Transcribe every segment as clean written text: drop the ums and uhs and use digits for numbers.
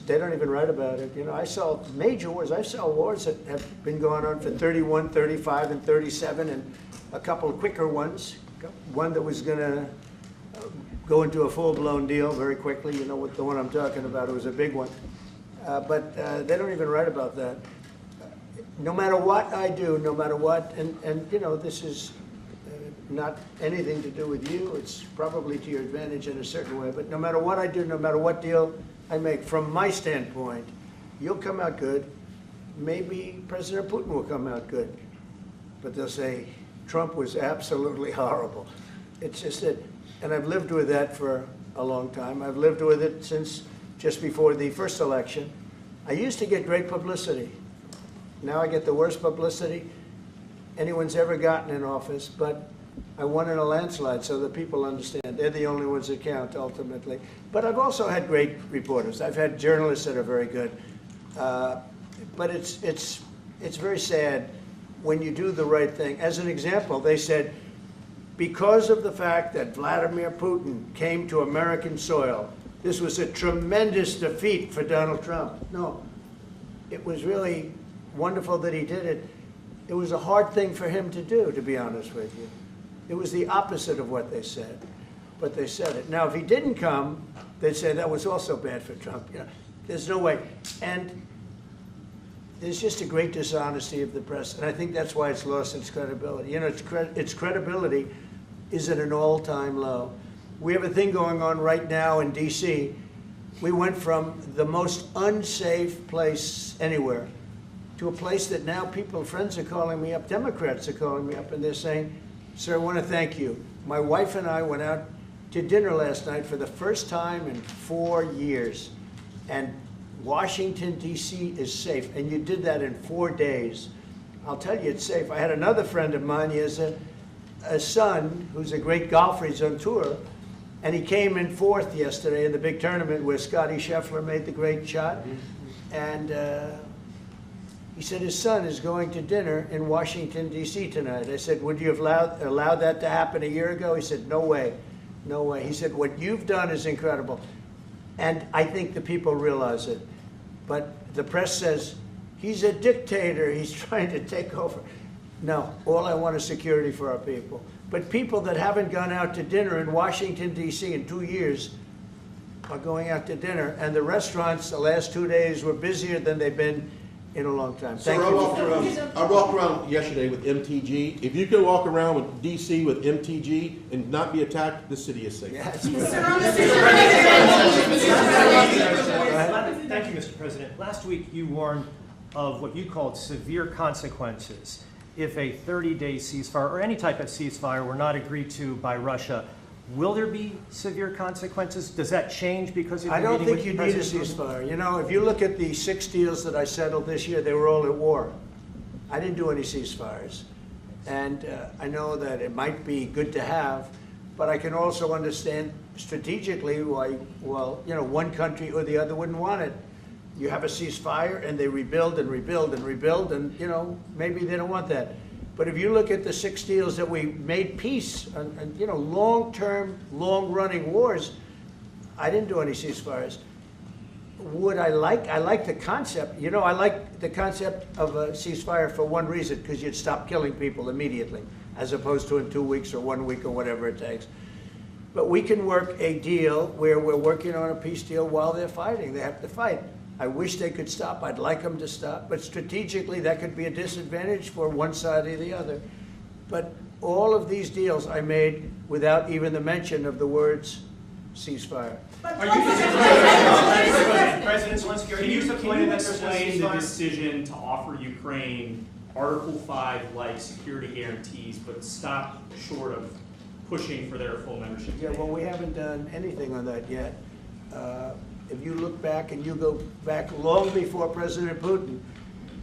they don't even write about it. You know, I saw major wars. I saw wars that have been going on for 31, 35, and 37, and a couple of quicker ones. One that was going to go into a full-blown deal very quickly. You know what the one I'm talking about? It was a big one. But they don't even write about that. No matter what I do, no matter what, and you know, this is not anything to do with you. It's probably to your advantage in a certain way. But no matter what I do, no matter what deal I make, from my standpoint, you'll come out good. Maybe President Putin will come out good. But they'll say, Trump was absolutely horrible. It's just that, and I've lived with that for a long time. I've lived with it since just before the first election. I used to get great publicity. Now I get the worst publicity anyone's ever gotten in office, but I won in a landslide, so that people understand. They're the only ones that count, ultimately. But I've also had great reporters. I've had journalists that are very good. But it's very sad when you do the right thing. As an example, they said, because of the fact that Vladimir Putin came to American soil, this was a tremendous defeat for Donald Trump. No, it was really wonderful that he did it. It was a hard thing for him to do, to be honest with you. It was the opposite of what they said, but they said it. Now, if he didn't come, they'd say that was also bad for Trump. You know, there's no way. And there's just a great dishonesty of the press, and I think that's why it's lost its credibility. You know, its credibility is at an all-time low. We have a thing going on right now in D.C. We went from the most unsafe place anywhere to a place that now people, friends are calling me up, Democrats are calling me up, and they're saying, sir, I want to thank you. My wife and I went out to dinner last night for the first time in 4 years, and Washington, D.C. is safe, and you did that in 4 days. I'll tell you, it's safe. I had another friend of mine, he has a son who's a great golfer, he's on tour, and he came in fourth yesterday in the big tournament where Scotty Scheffler made the great shot, and he said his son is going to dinner in Washington, D.C. tonight. I said, would you have allowed that to happen a year ago? He said, no way, no way. He said, what you've done is incredible. And I think the people realize it. But the press says, he's a dictator, he's trying to take over. No, all I want is security for our people. But people that haven't gone out to dinner in Washington, D.C. in 2 years are going out to dinner. And the restaurants the last 2 days were busier than they've been in a long time. Thank you. I walked around yesterday with MTG. If you could walk around with DC with MTG and not be attacked, the city is safe. Yes. Thank you, Mr. President. Last week you warned of what you called severe consequences if a 30-day ceasefire or any type of ceasefire were not agreed to by Russia. Will there be severe consequences? Does that change because of I don't think you need a President ceasefire. You know, if you look at the 6 deals that I settled this year, they were all at war. I didn't do any ceasefires. And I know that it might be good to have, but I can also understand strategically why, well, you know, one country or the other wouldn't want it. You have a ceasefire and they rebuild and rebuild and rebuild, and, you know, maybe they don't want that. But if you look at the 6 deals that we made peace and you know, long-term, long-running wars, I didn't do any ceasefires. Would I like the concept. You know, I like the concept of a ceasefire for one reason, because you'd stop killing people immediately, as opposed to in 2 weeks or 1 week or whatever it takes. But we can work a deal where we're working on a peace deal while they're fighting. They have to fight. I wish they could stop. I'd like them to stop. But strategically, that could be a disadvantage for one side or the other. But all of these deals I made without even the mention of the words ceasefire. President Zelenskyy, are you Can you disappointed that there's no explain the ceasefire? decision to offer Ukraine Article 5-like security guarantees, but stop short of pushing for their full membership? Yeah, well, we haven't done anything on that yet. If you look back and you go back long before President Putin,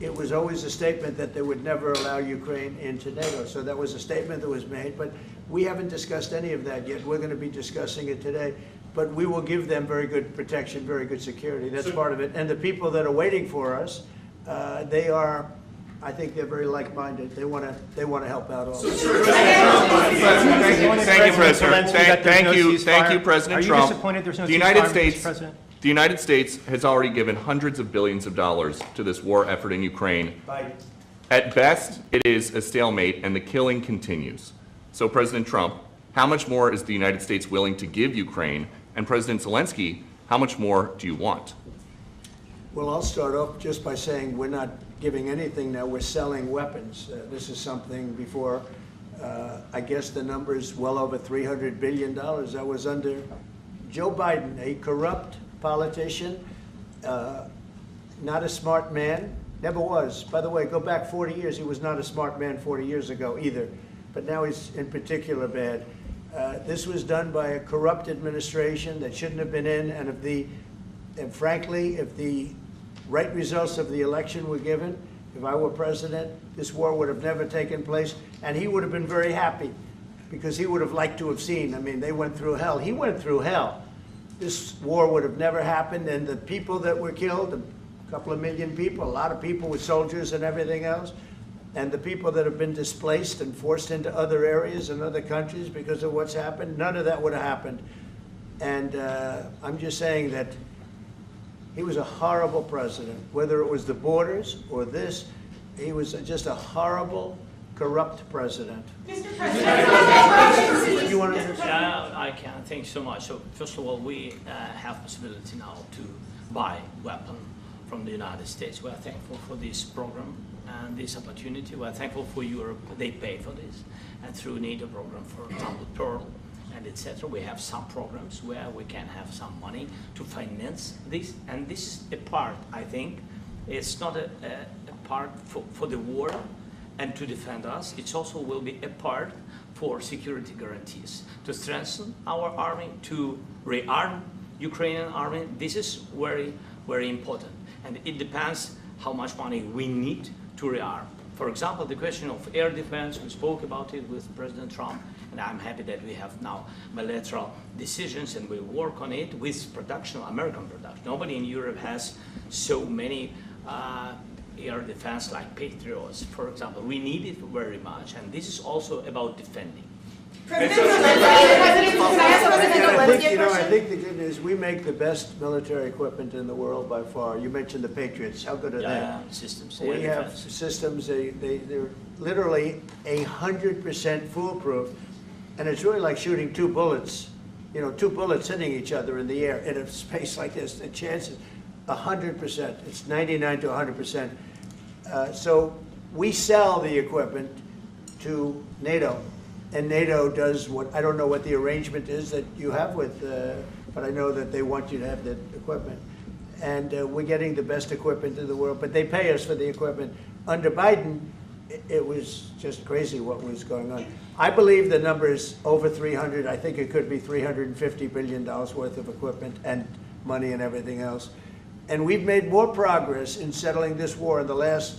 it was always a statement that they would never allow Ukraine into NATO. So that was a statement that was made, but we haven't discussed any of that yet. We're going to be discussing it today. But we will give them very good protection, very good security. That's part of it. And the people that are waiting for us, they are, I think they're very like-minded. They want to help out also. Thank you, President. Thank you, President Are you Trump. disappointed there's no The United ceasefire, Mr. States, President? the The United States has already given hundreds of billions of dollars to this war effort in Ukraine. Biden. At best, it is a stalemate and the killing continues. So President Trump, how much more is the United States willing to give Ukraine? And President Zelensky, how much more do you want? Well, I'll start off just by saying we're not giving anything now. We're selling weapons. This is something before, I guess the number is well over $300 billion. That was under Joe Biden, a corrupt politician, not a smart man, never was. By the way, go back 40 years, he was not a smart man 40 years ago either. But now he's in particular bad. This was done by a corrupt administration that shouldn't have been in, and frankly, if the right results of the election were given, if I were president, this war would have never taken place, and he would have been very happy because he would have liked to have seen. I mean, they went through hell. He went through hell. This war would have never happened, and the people that were killed, a couple of million people, a lot of people with soldiers and everything else, and the people that have been displaced and forced into other areas and other countries because of what's happened, none of that would have happened. And I'm just saying that he was a horrible president, whether it was the borders or this, he was just a horrible, corrupt president. Mr. President, You want to Yeah, I can. Thank you so much. So first of all, we have possibility now to buy weapon from the United States. We are thankful for this program and this opportunity. We are thankful for Europe. They pay for this. And through NATO program, for example, Pearl and etc., we have some programs where we can have some money to finance this. And this is a part, I think, it's not a part for the war and to defend us. It also will be a part for security guarantees, to strengthen our army, to rearm Ukrainian army. This is very, very important. And it depends how much money we need to rearm. For example, the question of air defense, we spoke about it with President Trump, and I'm happy that we have now bilateral decisions and we work on it with production, American production. Nobody in Europe has so many air defense like Patriots, for example. We need it very much, and this is also about defending. President Zelensky, can I ask President Zelensky a I question? think the good news, we make the best military equipment in the world by far. You mentioned the Patriots. How good are they? Systems, air We have defense. systems, they're literally 100% foolproof. And it's really like shooting two bullets, two bullets hitting each other in the air in a space like this. The chance is 100%. It's 99 to 100%. So we sell the equipment to NATO. And NATO does what, I don't know what the arrangement is that you have with, but I know that they want you to have the equipment. And we're getting the best equipment in the world, but they pay us for the equipment. Under Biden, it was just crazy what was going on. I believe the number is over 300. I think it could be $350 billion worth of equipment and money and everything else. And we've made more progress in settling this war in the last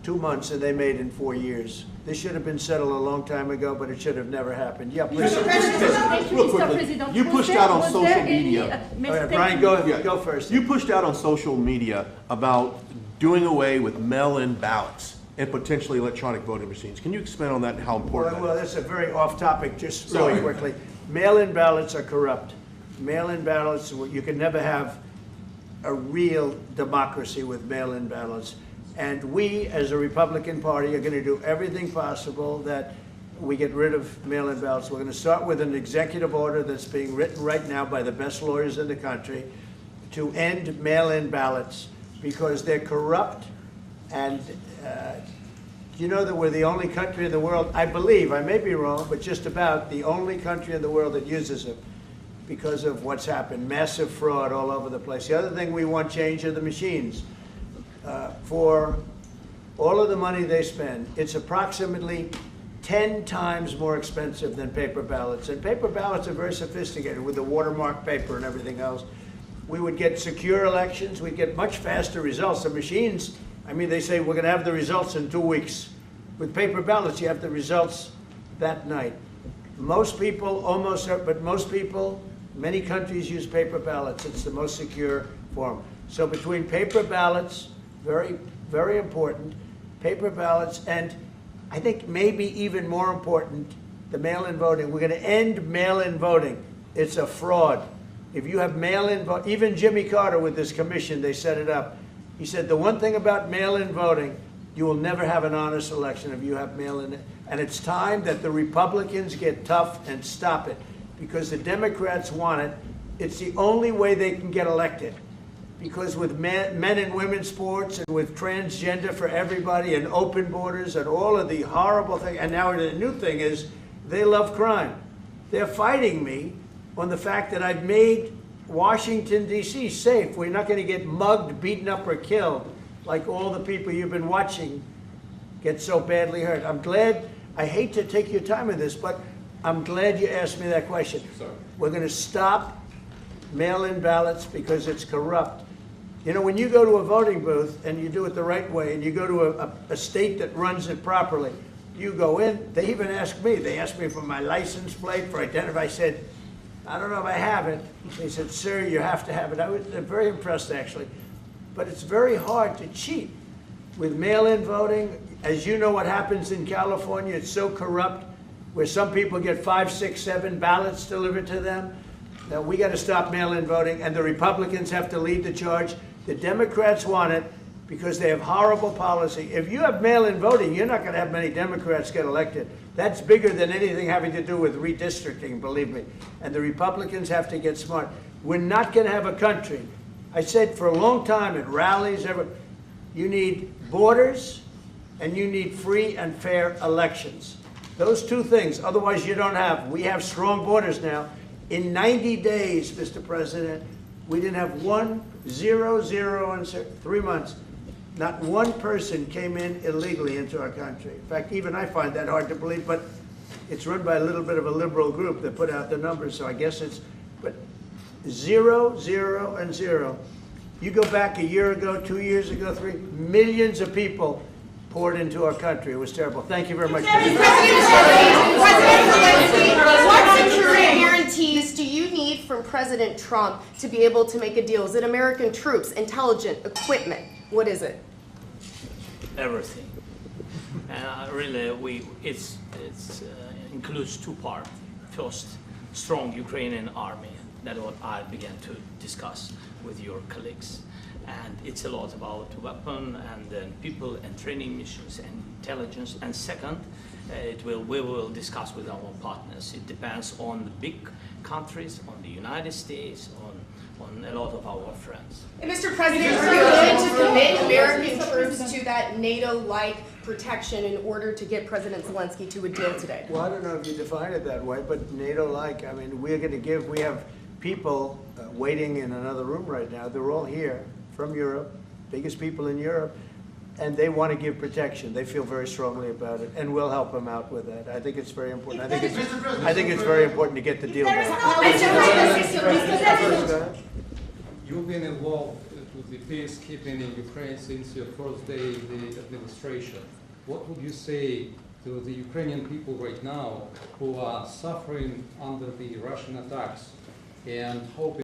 2 months than they made in 4 years. This should have been settled a long time ago, but it should have never happened. Yeah, please. Thank you, Real Mr. quickly, President. you pushed out on social media. All right, Brian, go first. You pushed out on social media about doing away with mail-in ballots and potentially electronic voting machines. Can you expand on that and how important Well, that is? that's a very off-topic, just Sorry. really quickly. Mail-in ballots are corrupt. Mail-in ballots, you can never have a real democracy with mail-in ballots. And we, as a Republican Party, are going to do everything possible that we get rid of mail-in ballots. We're going to start with an executive order that's being written right now by the best lawyers in the country to end mail-in ballots because they're corrupt. And you know that we're the only country in the world, I believe, I may be wrong, but just about the only country in the world that uses them because of what's happened. Massive fraud all over the place. The other thing we want changed are the machines. For all of the money they spend, it's approximately 10 times more expensive than paper ballots. And paper ballots are very sophisticated with the watermark paper and everything else. We would get secure elections. We'd get much faster results. The machines, I mean, they say we're going to have the results in 2 weeks. With paper ballots, you have the results that night. Most people, but most people, many countries use paper ballots. It's the most secure form. So between paper ballots, very, very important, paper ballots, and I think maybe even more important, the mail-in voting. We're going to end mail-in voting. It's a fraud. If you have mail-in vote, even Jimmy Carter with this commission, they set it up. He said the one thing about mail-in voting, you will never have an honest election if you have mail-in. And it's time that the Republicans get tough and stop it, because the Democrats want it. It's the only way they can get elected. Because with men and women's sports and with transgender for everybody and open borders and all of the horrible things, and now the new thing is they love crime. They're fighting me on the fact that I've made Washington, D.C. safe. We're not going to get mugged, beaten up, or killed like all the people you've been watching get so badly hurt. I'm glad, I hate to take your time with this, but I'm glad you asked me that question. Sorry. We're going to stop mail-in ballots because it's corrupt. You know, when you go to a voting booth and you do it the right way and you go to a state that runs it properly, you go in, they even ask me, they asked me for my license plate, for identity. I said, I don't know if I have it. They said, sir, you have to have it. I was very impressed, actually. But it's very hard to cheat with mail-in voting. As you know what happens in California, it's so corrupt, where some people get 5, 6, 7 ballots delivered to them. Now, we got to stop mail-in voting, and the Republicans have to lead the charge. The Democrats want it because they have horrible policy. If you have mail-in voting, you're not going to have many Democrats get elected. That's bigger than anything having to do with redistricting, believe me. And the Republicans have to get smart. We're not going to have a country. I said for a long time at rallies, you need borders and you need free and fair elections. Those two things, otherwise you don't have. We have strong borders now. In 90 days, Mr. President, we didn't have 1, 0, 0, and 3 months. Not one person came in illegally into our country. In fact, even I find that hard to believe, but it's run by a little bit of a liberal group that put out the numbers, so I guess it's, but 0, 0, and 0. You go back a year ago, 2 years ago, 3, millions of people poured into our country. It was terrible. Thank you very much. President Zelensky, what security guarantees do you need from President Trump to be able to make a deal? Is it American troops, intelligence, equipment? What is it? Everything. And really, it includes 2 parts. First, strong Ukrainian army. That's what I began to discuss with your colleagues. And it's a lot about weapon and then people and training missions and intelligence. And second, we will discuss with our partners. It depends on the big countries, on the United States, on a lot of our friends. And Mr. President, are you willing to commit American troops to that NATO-like protection in order to get President Zelensky to a deal today? Well, I don't know if you define it that way, but NATO-like, I mean, we have people waiting in another room right now. They're all here from Europe, biggest people in Europe, and they want to give protection. They feel very strongly about it, and we'll help them out with that. I think it's very important. I think it's very important to get the deal done. You've been involved with the peacekeeping in Ukraine since your first day in the administration. What would you say to the Ukrainian people right now who are suffering under the Russian attacks and hoping